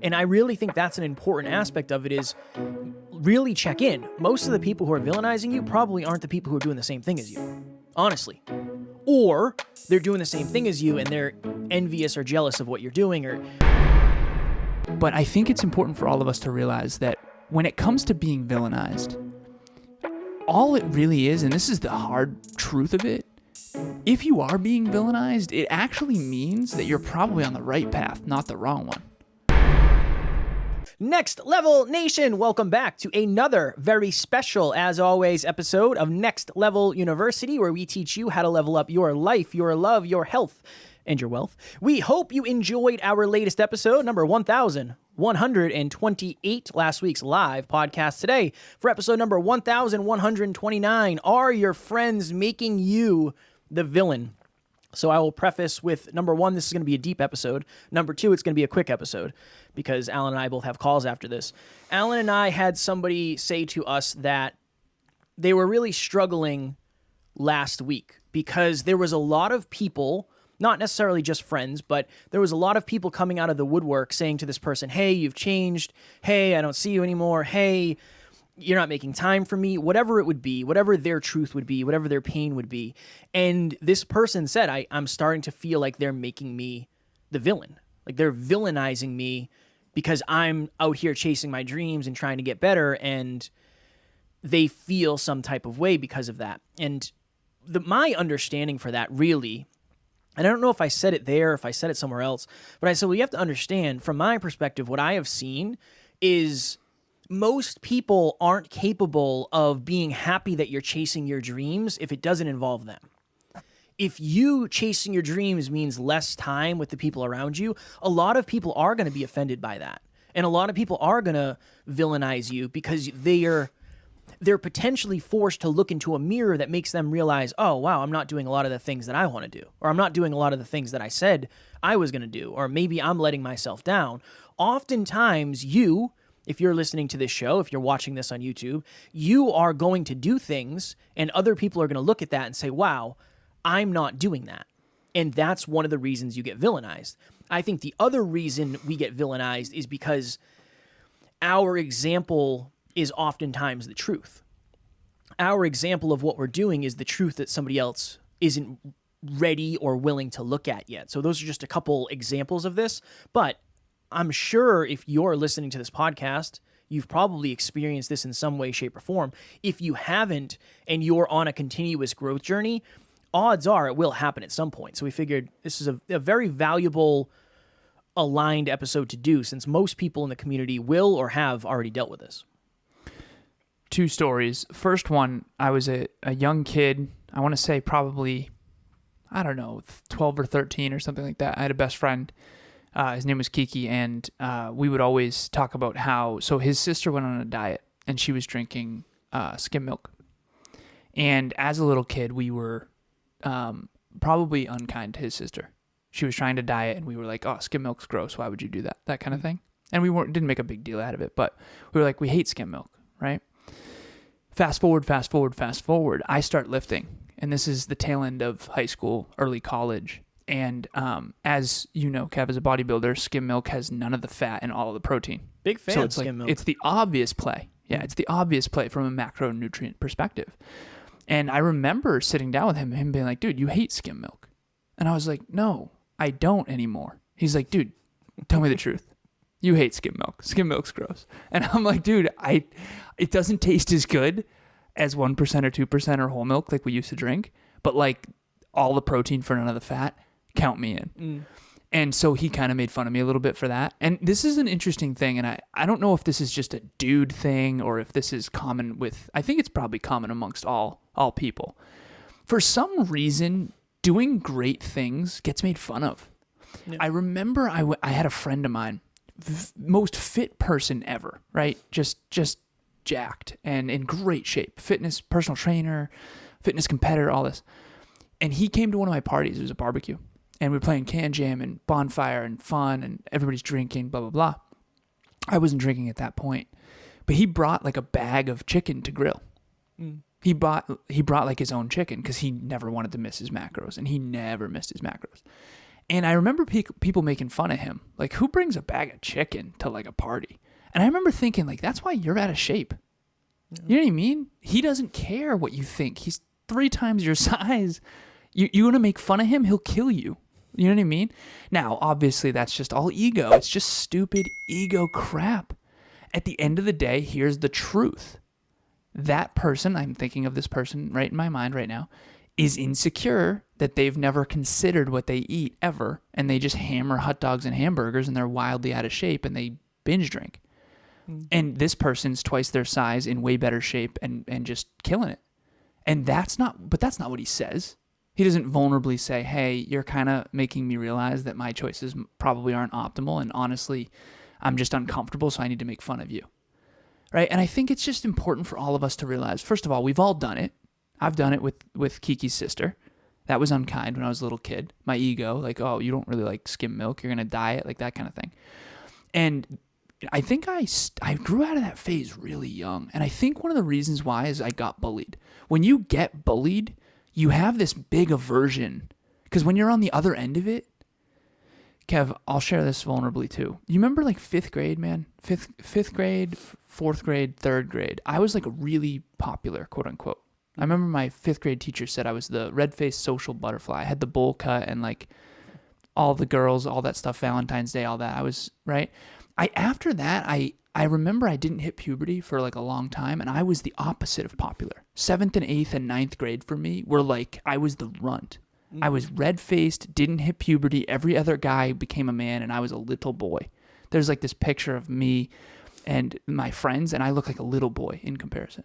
And I really think that's an important aspect of it, is really check in. Most of the people who are villainizing you probably aren't the people who are doing the same thing as you, honestly. Or they're doing the same thing as you and they're envious or jealous of what you're doing. But I think it's important for all of us to realize that when it comes to being villainized, all it really is, and this is the hard truth of it, if you are being villainized, it actually means that you're probably on the right path, not the wrong one. Next Level Nation, welcome back to another very special, as always, episode of Next Level University, where we teach you how to level up your life, your love, your health, and your wealth. We hope you enjoyed our latest episode, number 1128, last week's live podcast. Today, for episode number 1129, are your friends making you the villain? So I will preface with, number one, this is going to be a deep episode. Number two, it's going to be a quick episode because Alan and I both have calls after this. Alan and I had somebody say to us that they were really struggling last week because there was a lot of people, not necessarily just friends, but there was a lot of people coming out of the woodwork saying to this person, hey, you've changed. Hey, I don't see you anymore. Hey, you're not making time for me, whatever it would be, whatever their truth would be, whatever their pain would be. And this person said, I'm starting to feel like they're making me the villain. Like they're villainizing me because I'm out here chasing my dreams and trying to get better, and they feel some type of way because of that. And my understanding for that really, and I don't know if I said it there, if I said it somewhere else, but I said, well, you have to understand, from my perspective, what I have seen is most people aren't capable of being happy that you're chasing your dreams if it doesn't involve them. If you chasing your dreams means less time with the people around you, a lot of people are going to be offended by that. And a lot of people are going to villainize you because they're potentially forced to look into a mirror that makes them realize, oh, wow, I'm not doing a lot of the things that I want to do, or I'm not doing a lot of the things that I said I was going to do, or maybe I'm letting myself down. Oftentimes, if you're listening to this show, if you're watching this on YouTube, you are going to do things and other people are going to look at that and say, wow, I'm not doing that. And that's one of the reasons you get villainized. I think the other reason we get villainized is because our example is oftentimes the truth. Our example of what we're doing is the truth that somebody else isn't ready or willing to look at yet. So those are just a couple examples of this, but I'm sure if you're listening to this podcast, you've probably experienced this in some way, shape, or form. If you haven't, and you're on a continuous growth journey, odds are it will happen at some point. So we figured this is a very valuable, aligned episode to do, since most people in the community will or have already dealt with this. Two stories. First one, I was a young kid. I want to say probably, 12 or 13 or something like that. I had a best friend. His name was Kiki, and we would always talk about so his sister went on a diet, and she was drinking skim milk. And as a little kid, we were probably unkind to his sister. She was trying to diet, and we were like, oh, skim milk's gross. Why would you do that? That kind of thing. And we didn't make a big deal out of it, but we were like, we hate skim milk, right? Fast forward. I start lifting, and this is the tail end of high school, early college. And as you know, Kev, as a bodybuilder, skim milk has none of the fat and all of the protein. Big fan of skim milk. It's the obvious play. Yeah, it's the obvious play from a macronutrient perspective. And I remember sitting down with him being like, dude, you hate skim milk. And I was like, no, I don't anymore. He's like, dude, tell me the truth. You hate skim milk. Skim milk's gross. And I'm like, dude, it doesn't taste as good as 1% or 2% or whole milk like we used to drink. But like all the protein for none of the fat, count me in. And so he kind of made fun of me a little bit for that. And this is an interesting thing. And I don't know if this is just a dude thing or if this is common I think it's probably common amongst all people. For some reason, doing great things gets made fun of. Yeah. I remember I had a friend of mine, most fit person ever, right? Just jacked and in great shape. Fitness, personal trainer, fitness competitor, all this. And he came to one of my parties. It was a barbecue. And we were playing Can Jam and Bonfire and fun and everybody's drinking, blah, blah, blah. I wasn't drinking at that point. But he brought like a bag of chicken to grill. He brought like his own chicken because he never wanted to miss his macros. And he never missed his macros. And I remember people making fun of him. Like, who brings a bag of chicken to like a party? And I remember thinking, like, that's why you're out of shape. You know what I mean? He doesn't care what you think. He's 3 times your size. You want to make fun of him, he'll kill you. You know what I mean? Now, obviously, that's just all ego. It's just stupid ego crap. At the end of the day, here's the truth. That person, I'm thinking of this person right in my mind right now, is insecure that they've never considered what they eat ever, and they just hammer hot dogs and hamburgers, and they're wildly out of shape, and they binge drink. And this person's twice their size, in way better shape, and just killing it. And that's not what he says. He doesn't vulnerably say, hey, you're kind of making me realize that my choices probably aren't optimal, and honestly, I'm just uncomfortable, so I need to make fun of you. Right? And I think it's just important for all of us to realize, first of all, we've all done it. I've done it with Kiki's sister. That was unkind when I was a little kid. My ego, like, oh, you don't really like skim milk, you're going to diet, like that kind of thing. And I think I grew out of that phase really young. And I think one of the reasons why is I got bullied. When you get bullied, you have this big aversion. Because when you're on the other end of it, Kev, I'll share this vulnerably too. You remember like 5th grade, man? Fifth grade, 4th grade, 3rd grade. I was like a really popular, quote unquote. I remember my 5th grade teacher said I was the red-faced social butterfly. I had the bowl cut and like all the girls, all that stuff, Valentine's Day, all that. I was, right? After that, I remember I didn't hit puberty for like a long time, and I was the opposite of popular. 7th and 8th and 9th grade for me were like, I was the runt. I was red-faced, didn't hit puberty. Every other guy became a man, and I was a little boy. There's like this picture of me and my friends, and I look like a little boy in comparison.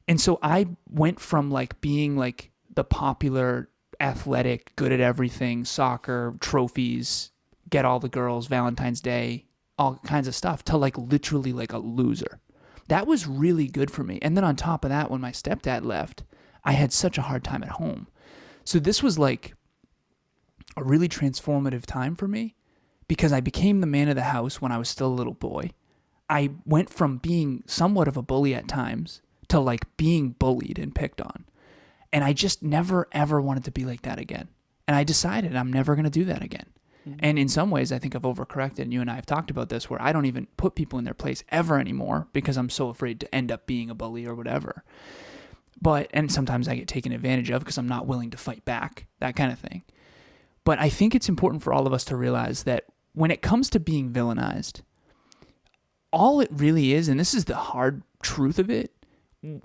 And so I went from like being like the popular, athletic, good at everything, soccer, trophies, get all the girls, Valentine's Day, all kinds of stuff, to like literally like a loser. That was really good for me. And then on top of that, when my stepdad left, I had such a hard time at home. So this was like a really transformative time for me because I became the man of the house when I was still a little boy. I went from being somewhat of a bully at times to like being bullied and picked on. And I just never, ever wanted to be like that again. And I decided I'm never going to do that again. And in some ways, I think I've overcorrected, and you and I have talked about this, where I don't even put people in their place ever anymore because I'm so afraid to end up being a bully or whatever. And sometimes I get taken advantage of because I'm not willing to fight back, that kind of thing. But I think it's important for all of us to realize that when it comes to being villainized, all it really is, and this is the hard truth of it,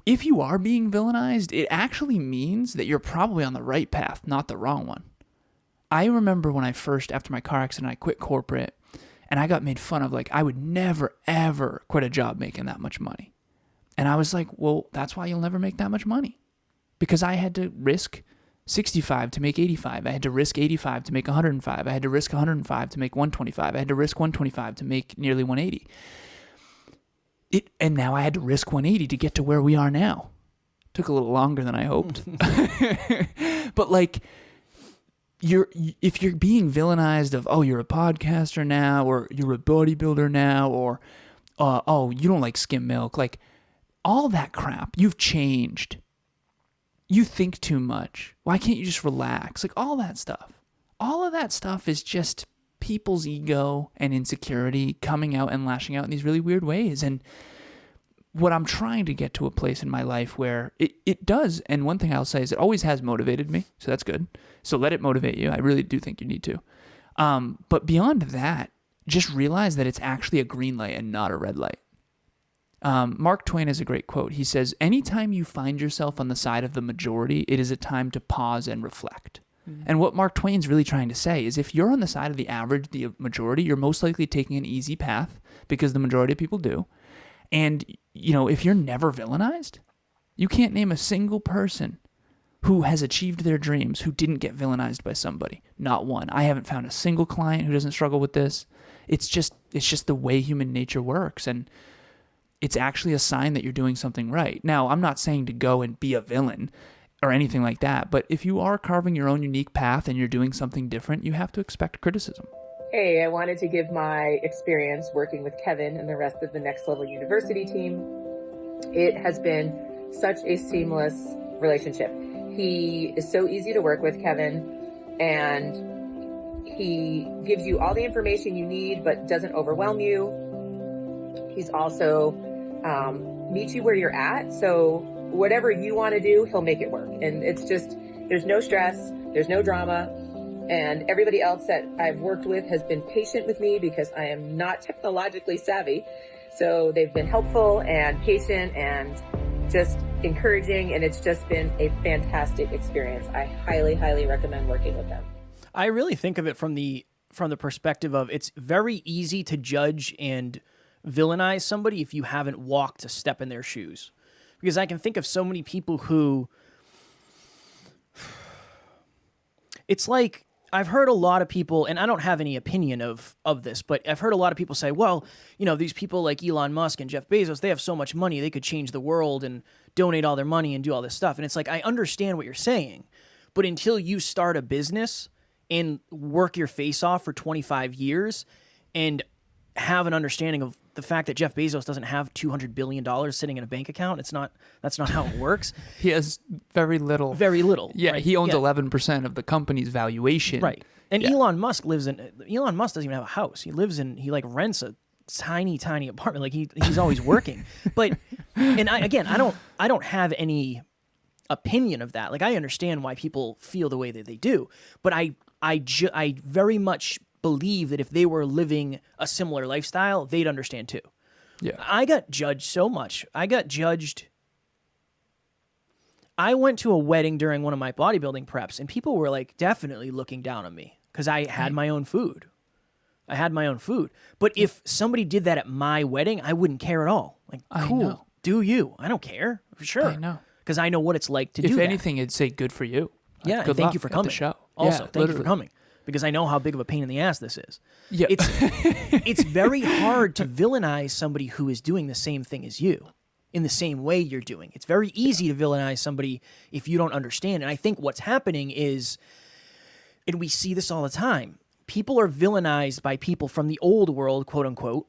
if you are being villainized, it actually means that you're probably on the right path, not the wrong one. I remember when after my car accident, I quit corporate, and I got made fun of, like, I would never, ever quit a job making that much money. And I was like, well, that's why you'll never make that much money. Because I had to risk 65 to make 85. I had to risk 85 to make 105. I had to risk 105 to make 125. I had to risk 125 to make nearly 180. And now I had to risk 180 to get to where we are now. Took a little longer than I hoped. But like, if you're being villainized of, oh, you're a podcaster now, or you're a bodybuilder now, or oh, you don't like skim milk, like all that crap, you've changed. You think too much. Why can't you just relax? Like all that stuff. All of that stuff is just people's ego and insecurity coming out and lashing out in these really weird ways. And what I'm trying to get to a place in my life where it does, and one thing I'll say is it always has motivated me, so that's good. So let it motivate you. I really do think you need to. But beyond that, just realize that it's actually a green light and not a red light. Mark Twain has a great quote. He says, anytime you find yourself on the side of the majority, it is a time to pause and reflect. Mm-hmm. And what Mark Twain's really trying to say is if you're on the side of the average, the majority, you're most likely taking an easy path because the majority of people do. And, you know, if you're never villainized, you can't name a single person who has achieved their dreams who didn't get villainized by somebody. Not one. I haven't found a single client who doesn't struggle with this. It's just the way human nature works. And it's actually a sign that you're doing something right. Now, I'm not saying to go and be a villain or anything like that, but if you are carving your own unique path and you're doing something different, you have to expect criticism. Hey, I wanted to give my experience working with Kevin and the rest of the Next Level University team. It has been such a seamless relationship. He is so easy to work with, Kevin, and He gives you all the information you need, but doesn't overwhelm you. He's also meets you where you're at. So whatever you want to do, he'll make it work. And it's just, there's no stress, there's no drama. And everybody else that I've worked with has been patient with me because I am not technologically savvy. So they've been helpful and patient and just encouraging. And it's just been a fantastic experience. I highly, highly recommend working with them. I really think of it from the perspective of it's very easy to judge and villainize somebody if you haven't walked a step in their shoes. Because I can think of so many people who, it's like, I've heard a lot of people, and I don't have any opinion of this, but I've heard a lot of people say, well, you know, these people like Elon Musk and Jeff Bezos, they have so much money, they could change the world and donate all their money and do all this stuff. And it's like, I understand what you're saying, but until you start a business and work your face off for 25 years and have an understanding of the fact that Jeff Bezos doesn't have $200 billion sitting in a bank account, that's not how it works. He has very little. Very little. Yeah, right? he owns 11% of the company's valuation. Right. And Elon Musk doesn't even have a house. He rents a tiny apartment. Like he's always working. But and I don't have any opinion of that. Like I understand why people feel the way that they do, but I very much believe that if they were living a similar lifestyle, they'd understand too. Yeah. I got judged so much. I went to a wedding during one of my bodybuilding preps, and people were like definitely looking down on me because I had my own food. But if somebody did that at my wedding, I wouldn't care at all. Like, cool, do you? I don't care. For sure. I know. Because I know what it's like to do that. If anything, it'd say good for you. Yeah, good thank you for coming. The show. Also, yeah, thank you for coming. Because I know how big of a pain in the ass this is. Yeah. It's very hard to villainize somebody who is doing the same thing as you in the same way you're doing. It's very easy to villainize somebody if you don't understand. And I think what's happening is, and we see this all the time, people are villainized by people from the old world, quote unquote,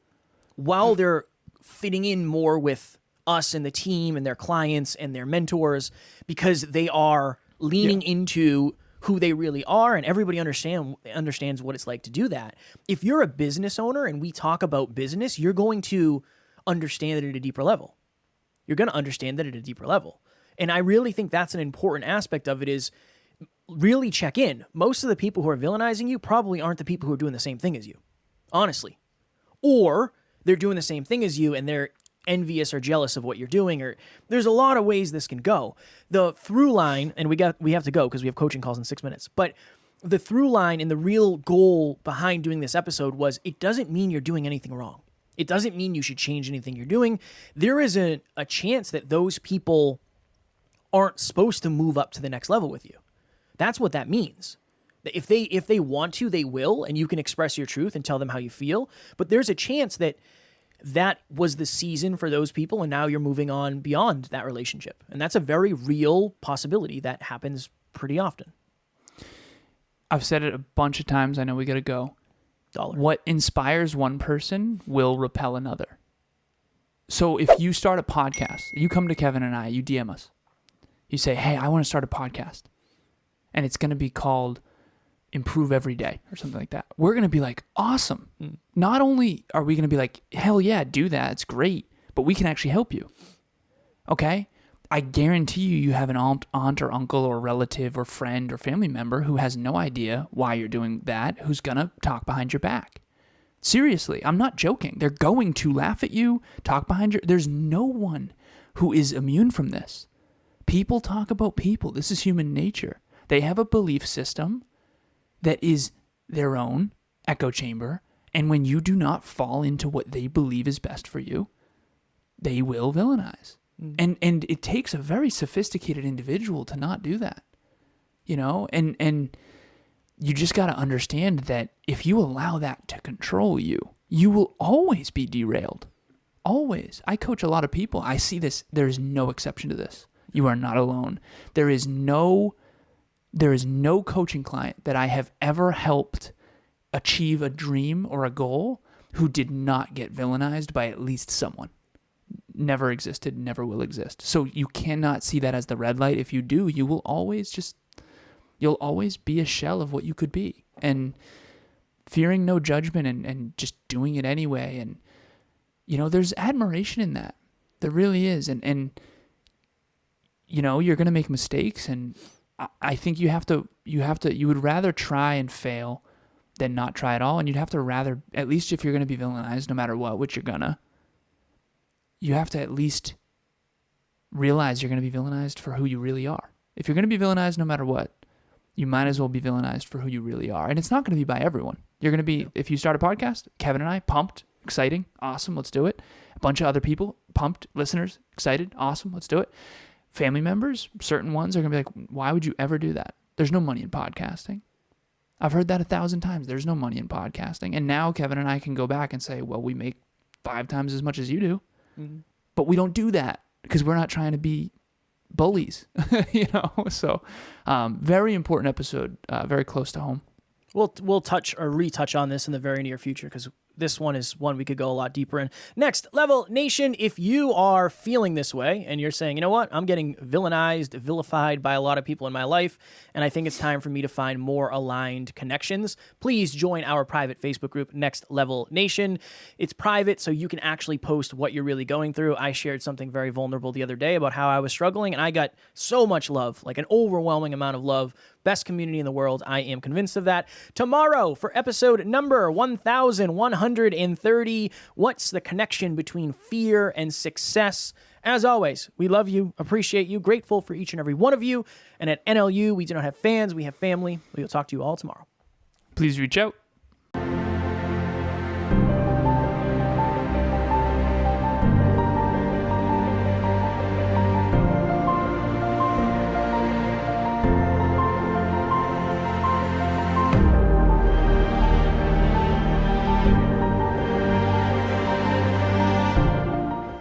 while they're fitting in more with us and the team and their clients and their mentors because they are leaning into who they really are, and everybody understands what it's like to do that. If you're a business owner and we talk about business, you're going to understand it at a deeper level. And I really think that's an important aspect of it is really check in. Most of the people who are villainizing you probably aren't the people who are doing the same thing as you, honestly. Or they're doing the same thing as you and they're envious or jealous of what you're doing, or there's a lot of ways this can go. The through line, and we have to go because we have coaching calls in 6 minutes, but the through line and the real goal behind doing this episode was it doesn't mean you're doing anything wrong. It doesn't mean you should change anything you're doing. There is a chance that those people aren't supposed to move up to the next level with you. That's what that means. If they want to, they will, and you can express your truth and tell them how you feel, but there's a chance that was the season for those people, and now you're moving on beyond that relationship. And that's a very real possibility that happens pretty often. I've said it a bunch of times. I know we got to go. What inspires one person will repel another. So if you start a podcast, you come to Kevin and I, you DM us. You say, hey, I want to start a podcast. And it's going to be called Improve Every Day or something like that. We're going to be like, awesome. Not only are we going to be like, hell yeah, do that. It's great. But we can actually help you. Okay? I guarantee you have an aunt or uncle or relative or friend or family member who has no idea why you're doing that, who's going to talk behind your back. Seriously, I'm not joking. They're going to laugh at you, talk behind your... There's no one who is immune from this. People talk about people. This is human nature. They have a belief system that is their own echo chamber, and when you do not fall into what they believe is best for you, they will villainize. And it takes a very sophisticated individual to not do that, you know? And you just got to understand that if you allow that to control you, you will always be derailed. Always. I coach a lot of people. I see this. There is no exception to this. You are not alone. There is no coaching client that I have ever helped achieve a dream or a goal who did not get villainized by at least someone. Never existed, never will exist. So you cannot see that as the red light. If you do, you'll always be a shell of what you could be. And fearing no judgment and just doing it anyway. And, there's admiration in that. There really is. And you're going to make mistakes. And I think you would rather try and fail than not try at all. And you'd have to rather, at least if you're going to be villainized, no matter what, which you have to at least realize you're going to be villainized for who you really are. If you're going to be villainized no matter what, you might as well be villainized for who you really are. And it's not going to be by everyone. You're going to be, if you start a podcast, Kevin and I, pumped, exciting, awesome, let's do it. A bunch of other people, pumped, listeners, excited, awesome, let's do it. Family members, certain ones are going to be like, why would you ever do that? There's no money in podcasting. I've heard that 1,000 times. There's no money in podcasting. And now Kevin and I can go back and say, well, we make 5 times as much as you do. Mm-hmm. But we don't do that because we're not trying to be bullies, So very important episode, very close to home. We'll touch or retouch on this in the very near future because this one is one we could go a lot deeper in. Next Level Nation, if you are feeling this way and you're saying, you know what, I'm getting villainized, vilified by a lot of people in my life, and I think it's time for me to find more aligned connections, please join our private Facebook group, Next Level Nation. It's private, so you can actually post what you're really going through. I shared something very vulnerable the other day about how I was struggling, and I got so much love, like an overwhelming amount of love. Best community in the world. I am convinced of that. Tomorrow, for episode number 1130, what's the connection between fear and success? As always, we love you, appreciate you, grateful for each and every one of you. And at NLU, we do not have fans, we have family. We will talk to you all tomorrow. Please reach out.